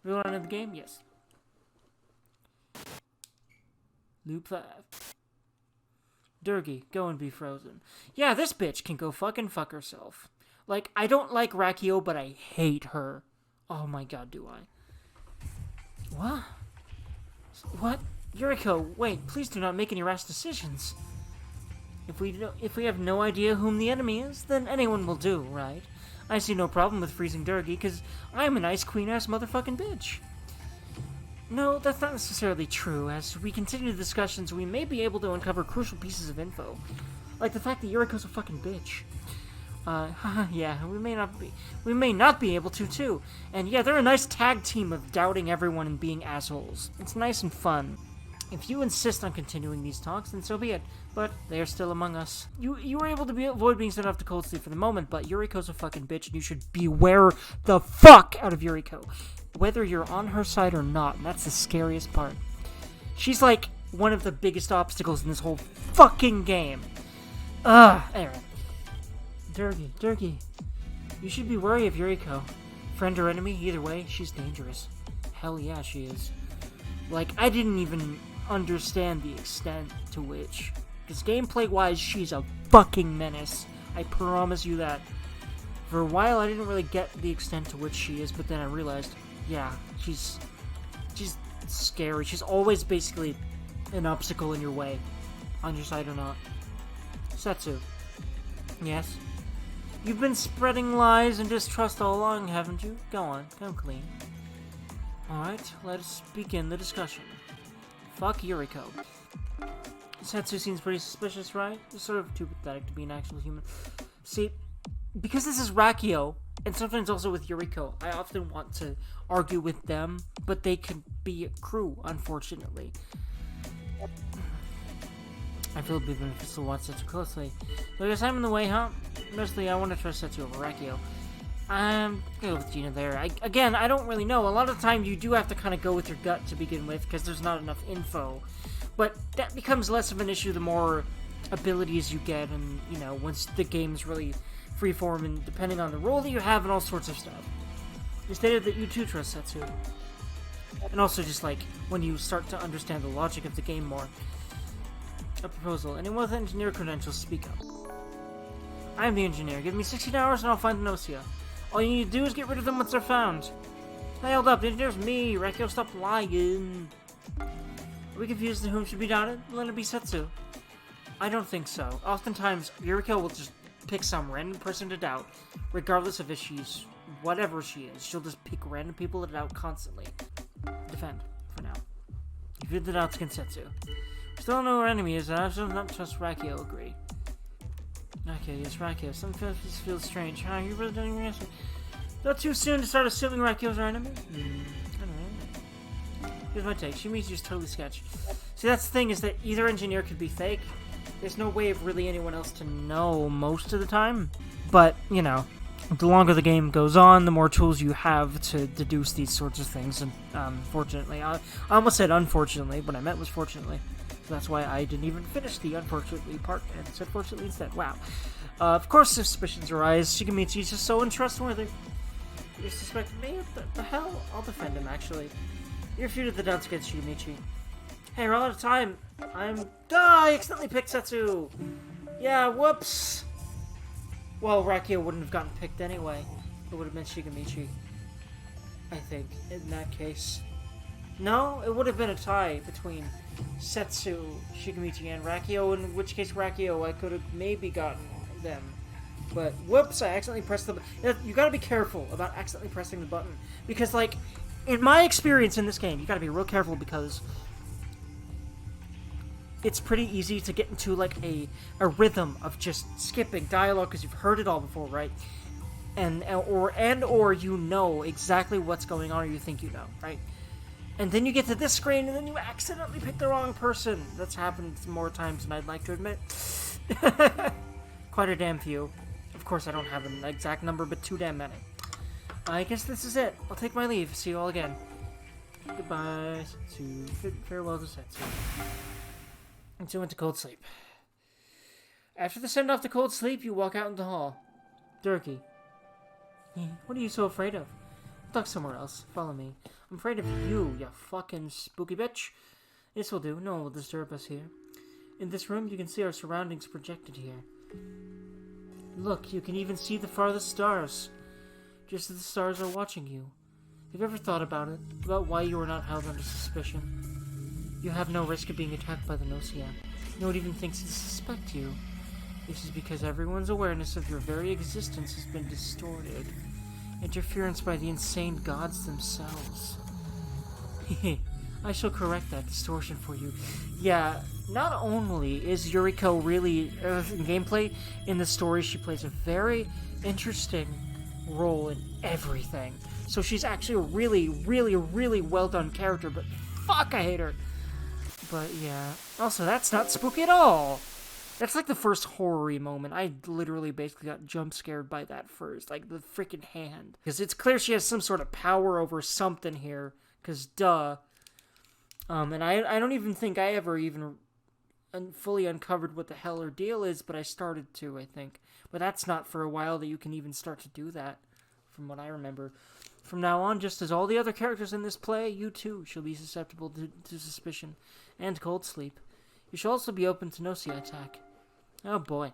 Real run of the game? Yes. Loop 5. Dergy, go and be frozen. Yeah, this bitch can go fucking fuck herself. Like, I don't like Rakio, but I hate her. Oh my god, do I? What? What? Yuriko, wait, please do not make any rash decisions. If we have no idea whom the enemy is, then anyone will do, right? I see no problem with freezing Dergy, because I'm a nice queen-ass motherfucking bitch. No, that's not necessarily true. As we continue the discussions, we may be able to uncover crucial pieces of info. Like the fact that Yuriko's a fucking bitch. Yeah, we may not be able to, too. And yeah, they're a nice tag team of doubting everyone and being assholes. It's nice and fun. If you insist on continuing these talks, then so be it. But they are still among us. You were able to avoid being sent off to cold sleep for the moment, but Yuriko's a fucking bitch, and you should beware the fuck out of Yuriko. Whether you're on her side or not, and that's the scariest part. She's like one of the biggest obstacles in this whole fucking game. Anyway. Dergy, you should be wary of Yuriko. Friend or enemy, either way, she's dangerous. Hell yeah, she is. Like, I didn't even understand the extent to which. Because gameplay-wise, she's a fucking menace. I promise you that. For a while, I didn't really get the extent to which she is, but then I realized, yeah, she's scary. She's always basically an obstacle in your way, on your side or not. Setsu. Yes? You've been spreading lies and distrust all along, haven't you? Go on, come clean. Alright, let's begin the discussion. Fuck Yuriko. Setsu seems pretty suspicious, right? You're sort of too pathetic to be an actual human. See, because this is Rakio, and sometimes also with Yuriko, I often want to argue with them, but they can be a crew, unfortunately. I feel it'd be beneficial to watch Setsu closely. So I guess I'm in the way, huh? Mostly, I want to trust Setsu over Rakio. I'm gonna go with Gina there. I don't really know. A lot of the time, you do have to kind of go with your gut to begin with, because there's not enough info. But that becomes less of an issue the more abilities you get, and, you know, once the game's really freeform, and depending on the role that you have, and all sorts of stuff. You stated that you too trust Setsu. And also just, like, when you start to understand the logic of the game more. A proposal. Anyone with engineer credentials, speak up. I am the engineer. Give me 16 hours and I'll find the Gnosia. All you need to do is get rid of them once they're found. Hey, hold up. The engineer's me. Rakio, stop lying. Are we confused to whom should be doubted? Let it be Setsu. I don't think so. Oftentimes, Yuriko will just pick some random person to doubt, regardless of if she's whatever she is. She'll just pick random people to doubt constantly. Defend, for now. You feed the doubts against Setsu. Still don't know who our enemy is, and I still don't trust Rakio, agree. Okay, yes, Rakio. Sometimes this feels strange. Huh? You really don't even answer. Not too soon to start assuming Rakio's our enemy? I don't know. Here's my take. She means you're totally sketch. See, that's the thing, is that either engineer could be fake. There's no way of really anyone else to know most of the time. But, you know, the longer the game goes on, the more tools you have to deduce these sorts of things. And, fortunately, I almost said unfortunately, what I meant was fortunately. So that's why I didn't even finish the unfortunately part and said fortunately instead. Wow. Of course, if suspicions arise, Shigemichi's just so untrustworthy. You suspect me? What the hell? I'll defend him, actually. You refuted the doubts against Shigemichi. Hey, we're all out of time. I accidentally picked Setsu! Yeah, whoops! Well, Rakio wouldn't have gotten picked anyway. It would have been Shigemichi. I think, in that case. No, it would have been a tie between Setsu, Shigemichi, and Rakio, in which case Rakio, I could have maybe gotten them. But, whoops, I accidentally pressed the button. You gotta be careful about accidentally pressing the button. Because, like, in my experience in this game, you gotta be real careful because it's pretty easy to get into, like, a rhythm of just skipping dialogue because you've heard it all before, right? Or you know exactly what's going on, or you think you know, right? And then you get to this screen, and then you accidentally pick the wrong person. That's happened more times than I'd like to admit. Quite a damn few. Of course, I don't have an exact number, but too damn many. I guess this is it. I'll take my leave. See you all again. Goodbye. Farewell to Setsu. And so went to cold sleep. After the send-off to cold sleep, you walk out into the hall. Dergy. What are you so afraid of? Talk somewhere else. Follow me. I'm afraid of you, you fucking spooky bitch. This will do. No one will disturb us here. In this room, you can see our surroundings projected here. Look, you can even see the farthest stars. Just as the stars are watching you. Have you ever thought about it? About why you are not held under suspicion? You have no risk of being attacked by the Gnosia. No one even thinks to suspect you. This is because everyone's awareness of your very existence has been distorted. Interference by the insane gods themselves. I shall correct that distortion for you. Yeah, not only is Yuriko really, in gameplay, in the story, she plays a very interesting role in everything. So she's actually a really, really, really well done character, but fuck, I hate her. But yeah, also that's not spooky at all. That's like the first horror-y moment. I literally basically got jump scared by that first, like the freaking hand. Because it's clear she has some sort of power over something here, because duh. And I don't even think I ever even fully uncovered what the hell her deal is, but I started to, I think. But that's not for a while that you can even start to do that, from what I remember. From now on, just as all the other characters in this play, you too shall be susceptible to suspicion and cold sleep. You shall also be open to Gnosia attack. Oh boy.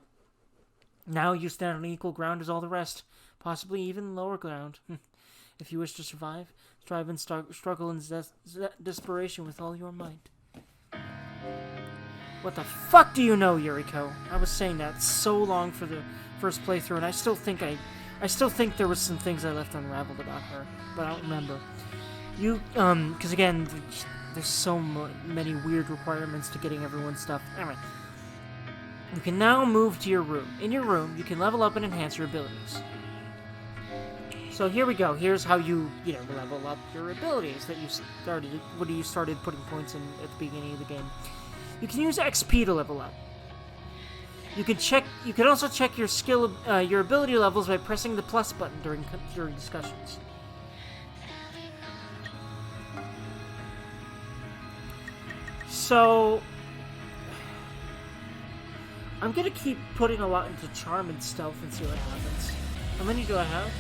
Now you stand on equal ground as all the rest, possibly even lower ground. If you wish to survive, strive and struggle in desperation with all your might. What the fuck do you know, Yuriko? I was saying that so long for the first playthrough, and I still think there was some things I left unraveled about her, but I don't remember. You, because again, there's so many weird requirements to getting everyone's stuff. Anyway, you can now move to your room. In your room, you can level up and enhance your abilities. So here we go. Here's how you level up your abilities that you started when you started putting points in at the beginning of the game. You can use XP to level up. You can also check your your ability levels by pressing the plus button during discussions. So I'm gonna keep putting a lot into charm and stealth and see what happens. How many do I have?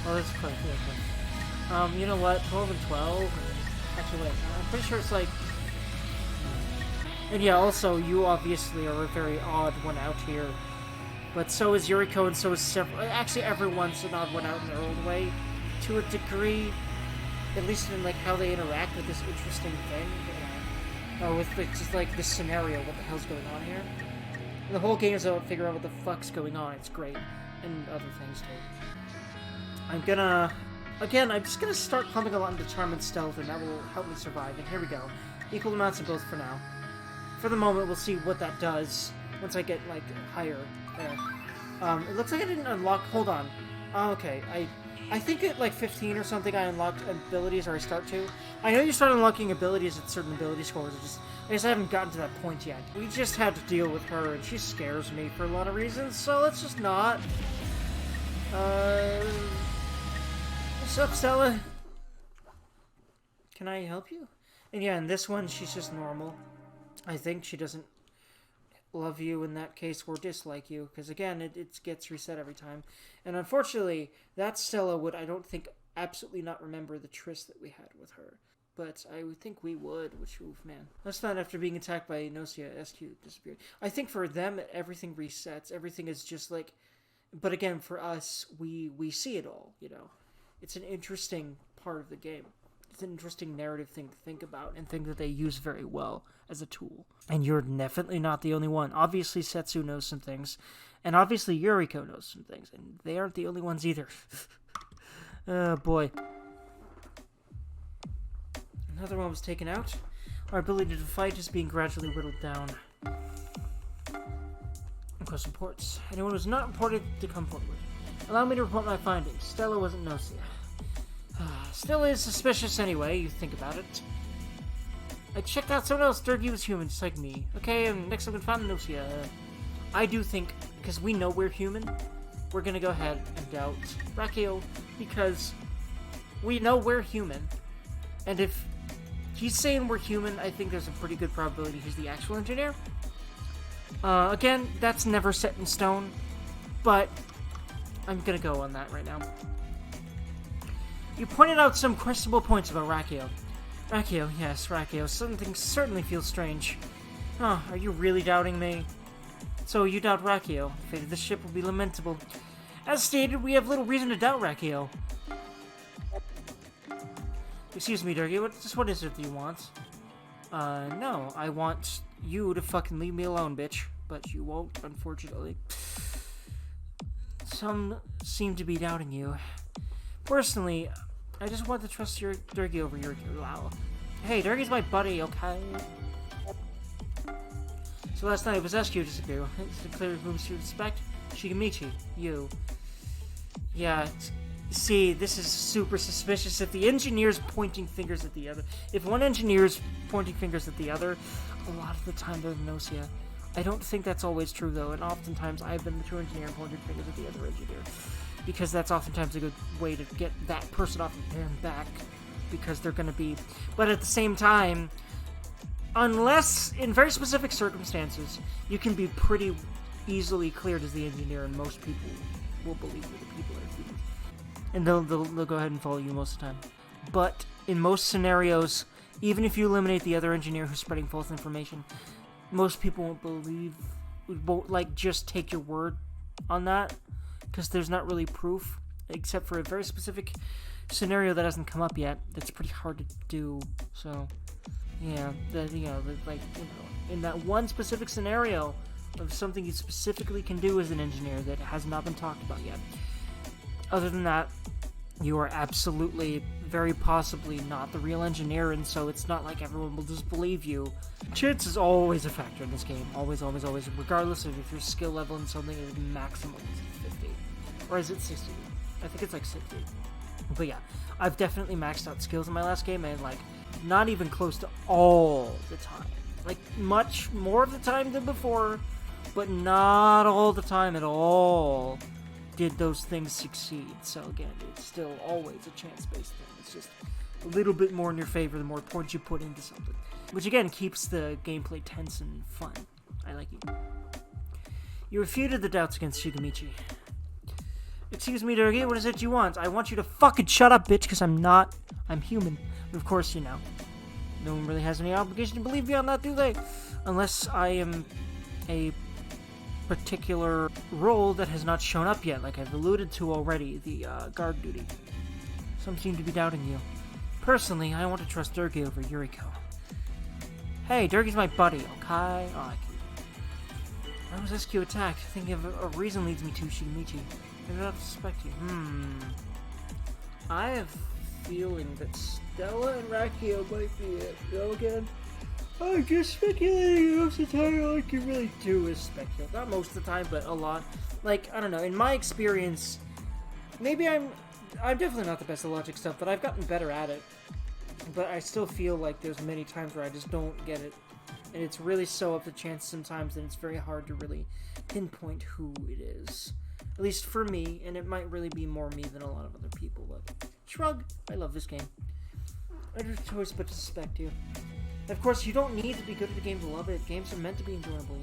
Oh, that's quite good. You know what? 12 and 12. Actually, wait. I'm pretty sure it's like. And yeah, also, you obviously are a very odd one out here. But so is Yuriko, and so is several. Actually, everyone's an odd one out in their own way, to a degree. At least in like how they interact with this interesting thing. With just like this scenario, what the hell's going on here? And the whole game is about figuring out what the fuck's going on. It's great, and other things too. I'm just gonna start pumping a lot into charm and stealth, and that will help me survive. And here we go. Equal amounts of both for now. For the moment, we'll see what that does once I get, like, higher. There. It looks like I didn't unlock... Hold on. Okay, I think at, like, 15 or something, I unlocked abilities, or I start to. I know you start unlocking abilities at certain ability scores. I just haven't gotten to that point yet. We just had to deal with her, and she scares me for a lot of reasons, so let's just not. What's up, Stella? Can I help you? And yeah, in this one, she's just normal. I think she doesn't love you in that case or dislike you, because again, it gets reset every time. And unfortunately, that Stella would, I don't think, absolutely not remember the tryst that we had with her. But I would think we would, which, oof, man. That's not after being attacked by Gnosia, SQ disappeared. I think for them, everything resets. Everything is just like... But again, for us, we see it all, you know. It's an interesting part of the game. It's an interesting narrative thing to think about and think that they use very well as a tool. And you're definitely not the only one. Obviously, Setsu knows some things. And obviously, Yuriko knows some things. And they aren't the only ones either. Oh, boy. Another one was taken out. Our ability to fight is being gradually whittled down. Request reports. Anyone who's not reported to come forward. Allow me to report my findings. Stella wasn't Gnosia. Still is suspicious anyway, you think about it. I checked out someone else. Dergy was human, just like me. Okay, and next I'm gonna find Gnosia. I do think, because we know we're human, we're gonna go ahead and doubt Brachio, because we know we're human. And if he's saying we're human, I think there's a pretty good probability he's the actual engineer. Again, that's never set in stone, but I'm gonna go on that right now. You pointed out some questionable points about Rakio. Rakio, yes, Rakio. Something certainly feels strange. Huh, are you really doubting me? So you doubt Rakio. The fate of the ship will be lamentable. As stated, we have little reason to doubt Rakio. Excuse me, Dergy, what is it that you want? No, I want you to fucking leave me alone, bitch. But you won't, unfortunately. Some seem to be doubting you. Personally, I just want to trust your Dergy over Yuriko. Wow. Hey, Dergy's my buddy, okay? So last night I possessed you, Disappear. It's declared whom to respect. Shigemichi, you. Yeah, see, this is super suspicious. If the engineer's pointing fingers at the other, if one engineer's pointing fingers at the other, a lot of the time they're Gnosia. I don't think that's always true, though, and oftentimes I've been the true engineer and pointed fingers at the other engineer. Because that's oftentimes a good way to get that person off of their back, because they're gonna be... But at the same time, unless, in very specific circumstances, you can be pretty easily cleared as the engineer, and most people will believe you, the people are humans. And they'll go ahead and follow you most of the time. But in most scenarios, even if you eliminate the other engineer who's spreading false information, most people won't believe, won't just take your word on that, because there's not really proof, except for a very specific scenario that hasn't come up yet. That's pretty hard to do. So, yeah, in that one specific scenario of something you specifically can do as an engineer that has not been talked about yet. Other than that, you are absolutely, very possibly not the real engineer, and so it's not like everyone will just believe you. Chance is always a factor in this game. Always, always, always. Regardless of if your skill level in something is maximum 50. Or is it 60? I think it's like 60. But yeah, I've definitely maxed out skills in my last game, and not even close to all the time. Much more of the time than before, but not all the time at all did those things succeed. So again, it's still always a chance-based thing. It's just a little bit more in your favor the more points you put into something. Which again, keeps the gameplay tense and fun. I like it. You refuted the doubts against Shigemichi. Excuse me, Dergy, what is it you want? I want you to fucking shut up, bitch, because I'm human. But of course, no one really has any obligation to believe me on that, do they? Unless I am a particular role that has not shown up yet, like I've alluded to already, the guard duty. Some seem to be doubting you. Personally, I want to trust Dergy over Yuriko. Hey, Dergy's my buddy, okay? Oh, I was SQ attacked. Thinking of a reason leads me to Shigemichi. I do not suspect you. I have a feeling that Stella and Rakio might be it. Again, I'm just speculating most of the time. All I can really do is speculate. Not most of the time, but a lot. I don't know. In my experience, maybe I'm definitely not the best at logic stuff, but I've gotten better at it. But I still feel like there's many times where I just don't get it. And it's really so up to chance sometimes, and it's very hard to really pinpoint who it is. At least for me, and it might really be more me than a lot of other people, but shrug. I love this game. I have no choice but to suspect you. And of course, you don't need to be good at the game to love it. Games are meant to be enjoyable,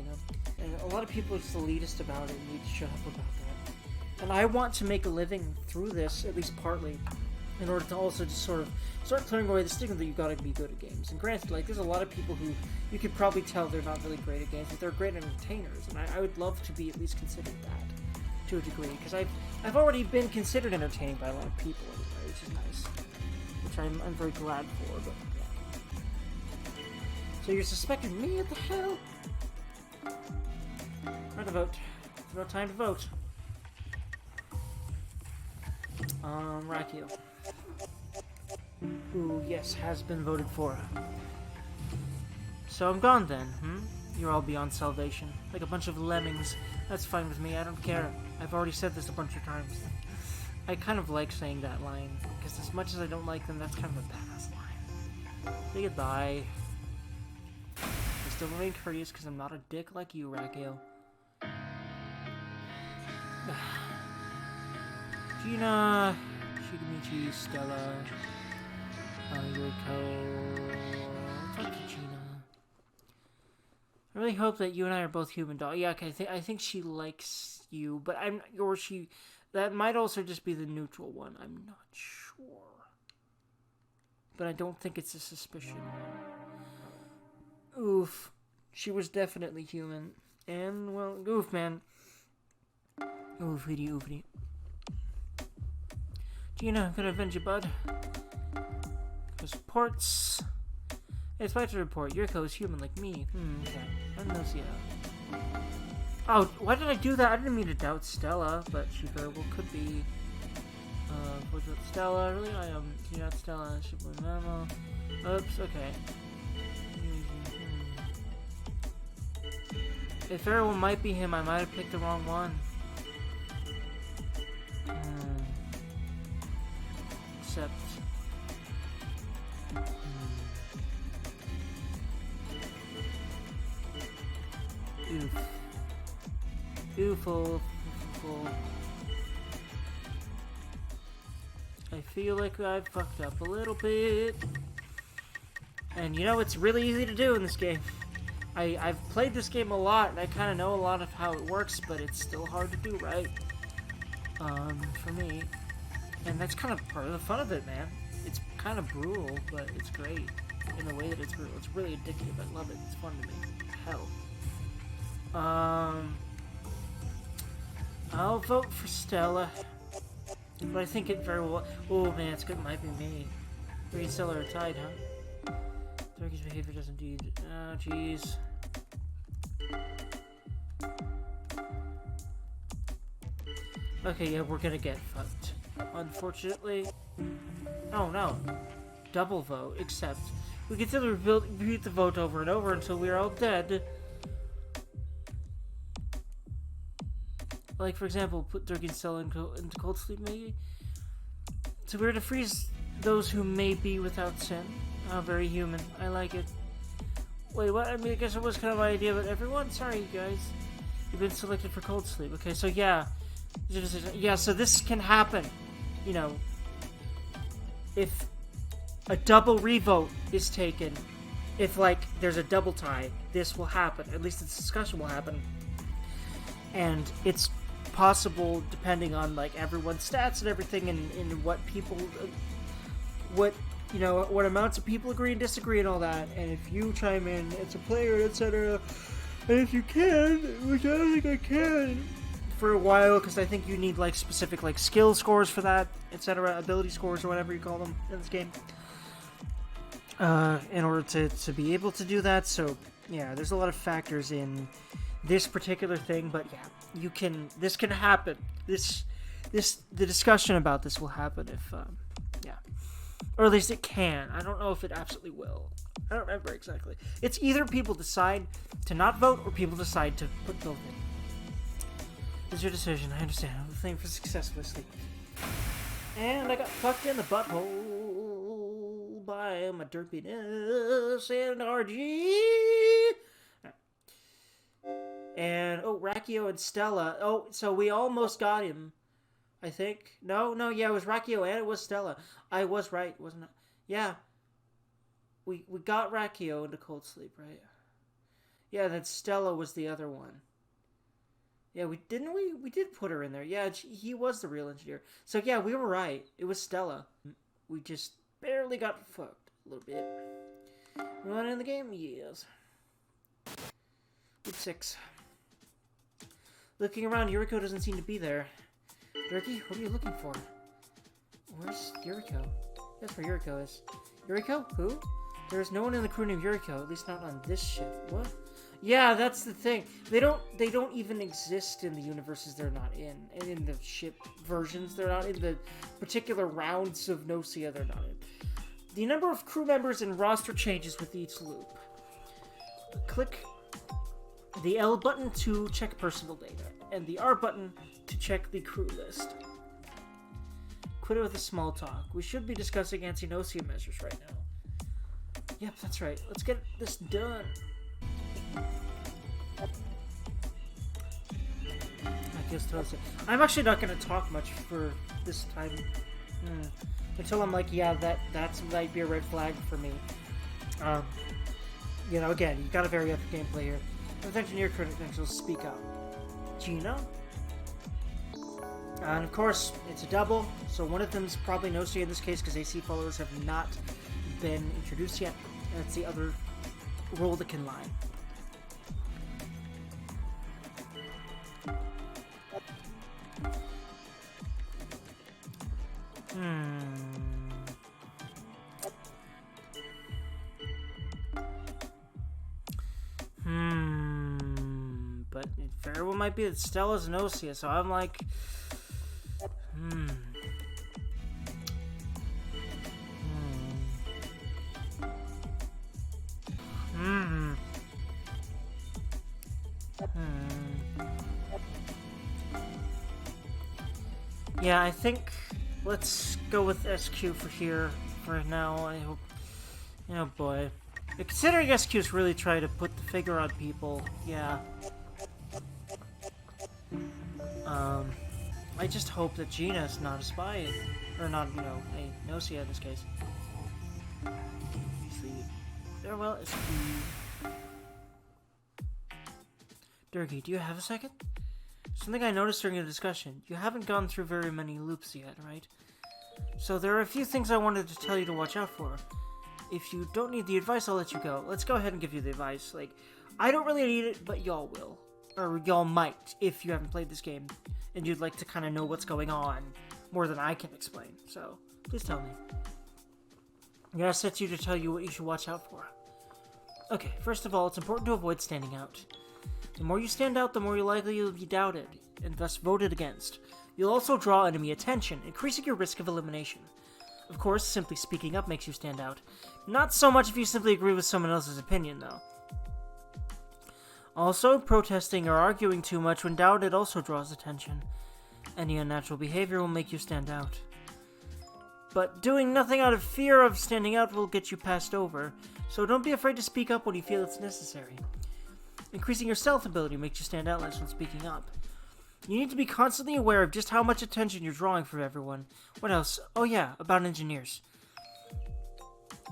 And a lot of people are just elitist about it and need to shut up about that. And I want to make a living through this, at least partly, in order to also just sort of start clearing away the stigma that you've got to be good at games. And granted, there's a lot of people who you could probably tell they're not really great at games, but they're great entertainers, and I would love to be at least considered that. To a degree, because I've already been considered entertaining by a lot of people anyway, which is nice, which I'm very glad for. But yeah. So you're suspecting me? What the hell? Time to vote. It's about time to vote. Rakio. Who, yes, has been voted for. So I'm gone then, You're all beyond salvation, like a bunch of lemmings. That's fine with me, I don't care. I've already said this a bunch of times. I kind of like saying that line, because as much as I don't like them, that's kind of a badass line. Say goodbye. I still remain courteous, because I'm not a dick like you, Rakio. Gina, Shigemichi, Stella, Yuriko. Talk to Gina. I really hope that you and I are both human dog. Yeah, okay, I think she likes you, but That might also just be the neutral one. I'm not sure. But I don't think it's a suspicion one. Oof. She was definitely human. And, well, oof, man. Oofity, oofity. Gina, I'm gonna avenge you, bud. There's reports. It's my to report. Yuriko is human like me. Okay. I'm Gnosia. Oh, why did I do that? I didn't mean to doubt Stella, but she very well could be. What's with Stella? Really? I am. You're not Stella. Shipment mammal. Oops, okay. If everyone might be him, I might have picked the wrong one. Except. Oof. Ooful. I feel like I fucked up a little bit. And you know, it's really easy to do in this game. I've played this game a lot, and I kind of know a lot of how it works, but it's still hard to do right. For me. And that's kind of part of the fun of it, man. It's kind of brutal, but it's great. In the way that it's brutal. It's really addictive. I love it. It's fun to me. Hell. I'll vote for Stella. But I think it very well... Oh, man, it's good. It might be me. Me and Stella are tied, huh? Dergy's behavior does indeed... Oh, jeez. Okay, yeah, we're gonna get fucked. Unfortunately. Oh, no. Double vote, except... We can still repeat the vote over and over until we're all dead. Like, for example, put Dergy and Stella into cold sleep, maybe? So we're to freeze those who may be without sin. Oh, very human. I like it. Wait, what? I mean, I guess it was kind of my idea, but everyone? Sorry, you guys. You've been selected for cold sleep. Okay, so yeah. Yeah, so this can happen. You know, if a double revote is taken, if, like, there's a double tie, this will happen. At least this discussion will happen. And it's possible, depending on, like, everyone's stats and everything, and what people, what, you know, what amounts of people agree and disagree and all that. And if you chime in, it's a player, etc. And if you can, which I don't think I can for a while, because I think you need, like, specific, like, skill scores for that, etc., ability scores or whatever you call them in this game, in order to be able to do that. So yeah, there's a lot of factors in this particular thing, but yeah, you can. This can happen. The discussion about this will happen if, yeah, or at least it can. I don't know if it absolutely will. I don't remember exactly. It's either people decide to not vote or people decide to put both in. It's your decision. I understand. I'm playing for success with sleep. And I got fucked in the butthole by my derpiness and RG. And, oh, Rakio and Stella. Oh, so we almost got him, I think. No, yeah, it was Rakio and it was Stella. I was right, wasn't it? Yeah. We got Rakio into cold sleep, right? Yeah, then Stella was the other one. Yeah, we did put her in there. Yeah, he was the real engineer. So yeah, we were right. It was Stella. We just barely got fucked a little bit. We went in the game? Yes. Good 6. Looking around, Yuriko doesn't seem to be there. Dergy, what are you looking for? Where's Yuriko? That's where Yuriko is. Yuriko? Who? There is no one in the crew named Yuriko, at least not on this ship. What? Yeah, that's the thing. They don't even exist in the universes they're not in. And in the ship versions they're not in. The particular rounds of Gnosia they're not in. The number of crew members and roster changes with each loop. Click the L button to check personal data, and the R button to check the crew list. Quit it with a small talk. We should be discussing anti-Gnosia measures right now. Yep, that's right. Let's get this done. I'm actually not going to talk much for this time. Until I'm like, yeah, that might be a red flag for me. You know, again, you gotta vary up the gameplay here. If engineer credentials, speak up. Gina? And of course, it's a double, so one of them is probably Gnosia in this case, because AC followers have not been introduced yet. That's the other role that can lie. But it very well might be that Stella's Gnosia, so I'm like... Yeah, I think let's go with SQ for here for now. I hope. Oh boy. Considering SQ's really trying to put the figure on people, yeah. I just hope that Gina's not a spy, or not, you know, a Gnosia in this case. Farewell, SQ. Dergy, do you have a second? Something I noticed during the discussion. You haven't gone through very many loops yet, right? So there are a few things I wanted to tell you to watch out for. If you don't need the advice, I'll let you go. Let's go ahead and give you the advice. Like, I don't really need it, but y'all will. Or y'all might, if you haven't played this game, and you'd like to kind of know what's going on more than I can explain. So, please tell me. I'm gonna set you to tell you what you should watch out for. Okay, first of all, it's important to avoid standing out. The more you stand out, the more likely you'll be doubted, and thus voted against. You'll also draw enemy attention, increasing your risk of elimination. Of course, simply speaking up makes you stand out. Not so much if you simply agree with someone else's opinion, though. Also, protesting or arguing too much when doubted also draws attention. Any unnatural behavior will make you stand out. But doing nothing out of fear of standing out will get you passed over, so don't be afraid to speak up when you feel it's necessary. Increasing your stealth ability makes you stand out less when speaking up. You need to be constantly aware of just how much attention you're drawing from everyone. What else? Oh yeah, about engineers.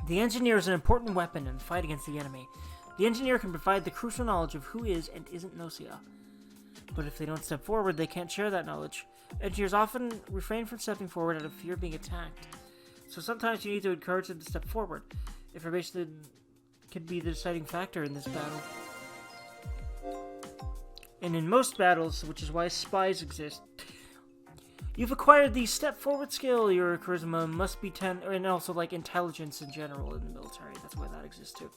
The engineer is an important weapon in the fight against the enemy. The engineer can provide the crucial knowledge of who is and isn't Gnosia. But if they don't step forward, they can't share that knowledge. Engineers often refrain from stepping forward out of fear of being attacked. So sometimes you need to encourage them to step forward. Information can be the deciding factor in this battle. And in most battles, which is why spies exist, you've acquired the step forward skill. Your charisma must be 10, and also like intelligence in general in the military. That's why that exists too.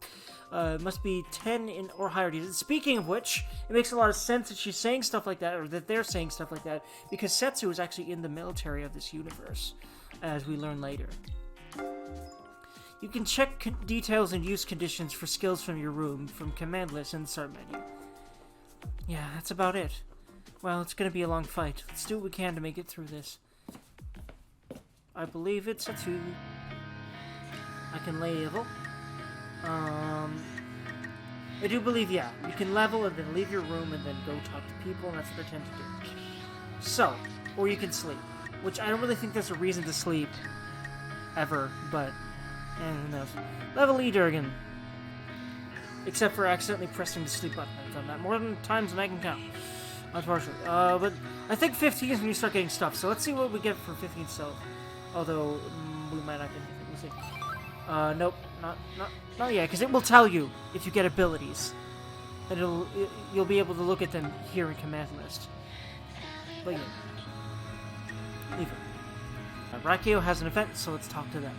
Must be 10 or higher. Speaking of which, it makes a lot of sense that she's saying stuff like that, or that they're saying stuff like that, because Setsu is actually in the military of this universe, as we learn later. You can check details and use conditions for skills from your room, from command list in the start menu. Yeah, that's about it. Well, it's gonna be a long fight. Let's do what we can to make it through this. I believe it's Setsu. I can level. I do believe, yeah, you can level and then leave your room and then go talk to people, and that's what I tend to do. So, or you can sleep, which I don't really think there's a reason to sleep, ever, but, who knows. Level E, Durgan. Except for accidentally pressing the sleep button. I've done that more times than I can count. Unfortunately. But I think 15 is when you start getting stuff, so let's see what we get for 15 stealth. Although, we might not get anything. We'll see. Nope. Not yet, because it will tell you if you get abilities. And you'll be able to look at them here in command list. But yeah. Leave it. Rakio has an event, so let's talk to them.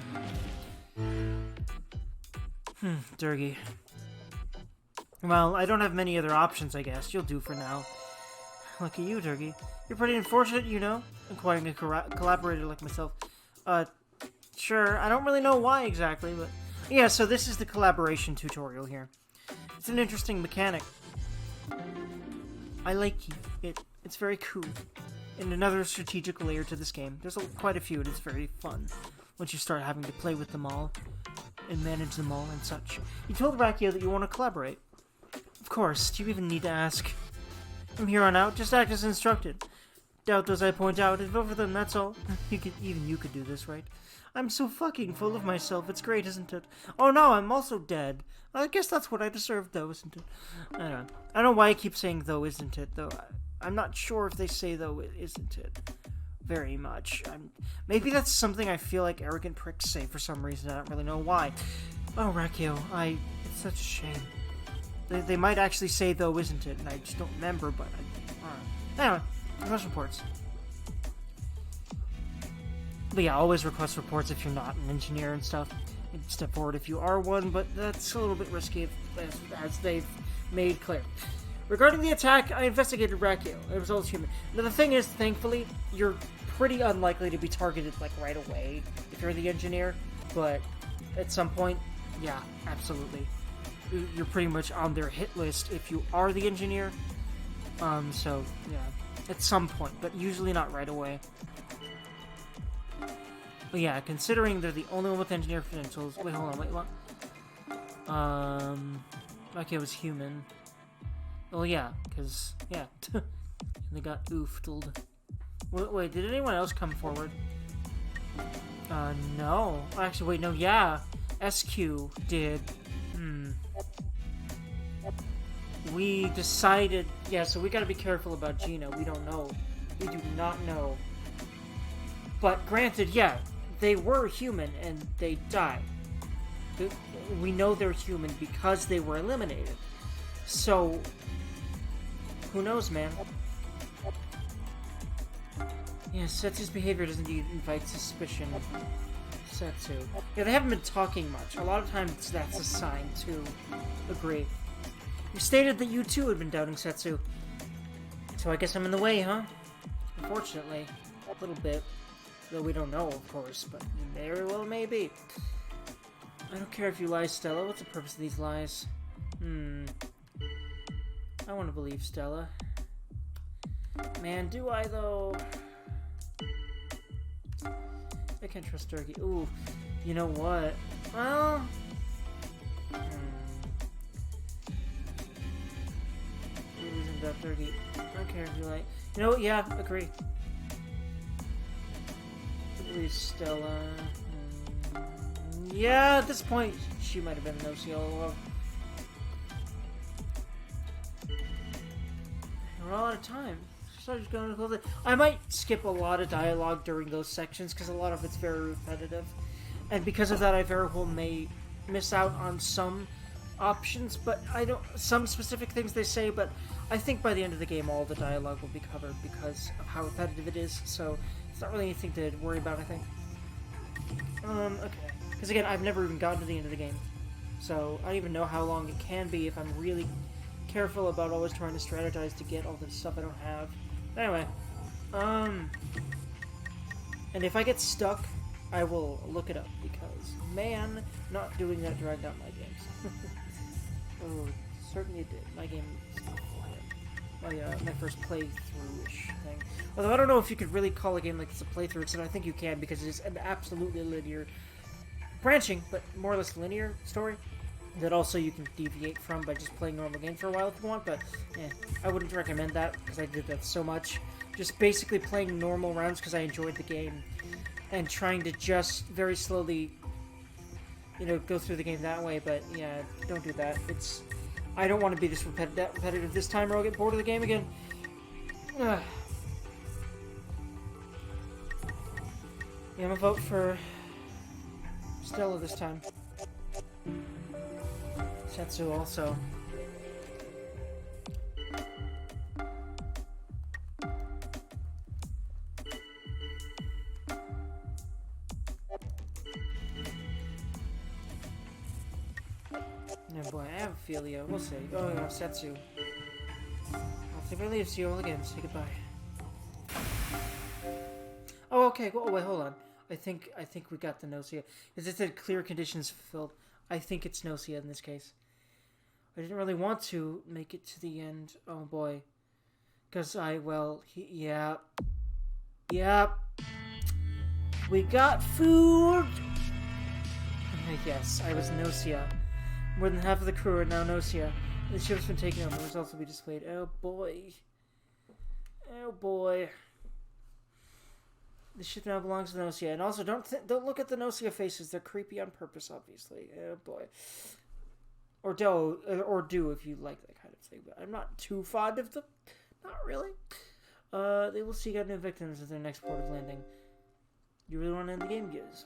Dergy. Well, I don't have many other options, I guess. You'll do for now. Lucky you, Dergy. You're pretty unfortunate, you know, acquiring a collaborator like myself. Sure. I don't really know why exactly, but... Yeah, so this is the collaboration tutorial here. It's an interesting mechanic. I like it. It's very cool. And another strategic layer to this game. There's quite a few, and it's very fun once you start having to play with them all and manage them all and such. You told Rakio that you want to collaborate. Of course. Do you even need to ask? From here on out, just act as instructed. Doubt those I point out and vote for them, that's all. Even you could do this, right? I'm so fucking full of myself. It's great, isn't it? Oh no, I'm also dead. I guess that's what I deserve, though, isn't it? I don't know why I keep saying though, isn't it, though. I'm not sure if they say though, isn't it. very much. Maybe that's something I feel like arrogant pricks say for some reason. I don't really know why. Oh, Rakio, it's such a shame. They might actually say, though, isn't it? And I just don't remember, but anyway, request reports. But yeah, always request reports if you're not an engineer and stuff. And step forward if you are one, but that's a little bit risky as they've made clear. Regarding the attack, I investigated Rakio. It was all human. Now, the thing is, thankfully, you're pretty unlikely to be targeted, like, right away if you're the engineer. But at some point, yeah, absolutely. You're pretty much on their hit list if you are the engineer. So, yeah, at some point, but usually not right away. But yeah, considering they're the only one with engineer credentials... Wait, hold on, wait, what? Okay, it was human. Well, yeah, because, yeah. They got oofed. Wait, did anyone else come forward? No. Actually, wait, no, yeah. SQ did. We decided... Yeah, so we gotta be careful about Gina. We don't know. We do not know. But granted, yeah, they were human and they died. We know they're human because they were eliminated. So, who knows, man? Yeah, Setsu's behavior doesn't invite suspicion. Setsu. Yeah, they haven't been talking much. A lot of times that's a sign to agree. You stated that you too had been doubting Setsu. So I guess I'm in the way, huh? Unfortunately. A little bit. Though we don't know, of course, but very well may be. I don't care if you lie, Stella. What's the purpose of these lies? I want to believe Stella. Man, do I, though? I can't trust Dergy. Ooh, you know what? Well... Reason about Dergy. I don't care if you lie. You know what? Yeah, agree. Stella. Yeah, at this point, she might have been Gnosia all along. We're all out of time. So just going to close it. I might skip a lot of dialogue during those sections because a lot of it's very repetitive, and because of that, I very well may miss out on some options. But I don't some specific things they say. But I think by the end of the game, all the dialogue will be covered because of how repetitive it is. So. It's not really anything to worry about, I think. Okay. Because again, I've never even gotten to the end of the game. So, I don't even know how long it can be if I'm really careful about always trying to strategize to get all the stuff I don't have. Anyway. And if I get stuck, I will look it up. Because, man, not doing that dragged out my games. Oh, certainly did. My game is my first playthrough-ish thing. Although I don't know if you could really call a game like this a playthrough, except I think you can because it is an absolutely linear, branching, but more or less linear story that also you can deviate from by just playing normal game for a while if you want, but I wouldn't recommend that because I did that so much. Just basically playing normal rounds because I enjoyed the game and trying to just very slowly, go through the game that way, but yeah, don't do that. I don't want to be this repetitive this time or I'll get bored of the game again. Yeah, I'm gonna vote for Stella this time. Setsu also. Oh boy, I have Ophelia. We'll see. Oh no, Setsu. I'll think I leave. See you all again. Say goodbye. Oh, okay. Oh, wait, hold on. I think we got the Gnosia. Because it said clear conditions fulfilled. I think it's Gnosia in this case. I didn't really want to make it to the end. Oh boy. Because yeah. Yep. We got food! Yes, I was Gnosia. More than half of the crew are now Gnosia. The ship's been taken over. The results will be displayed. Oh boy. Oh boy. The ship now belongs to Gnosia. And also, don't look at the Gnosia faces. They're creepy on purpose, obviously. Oh boy. Or do if you like that kind of thing. But I'm not too fond of them. Not really. They will seek out new victims at their next port of landing. You really want to end the game, Giz?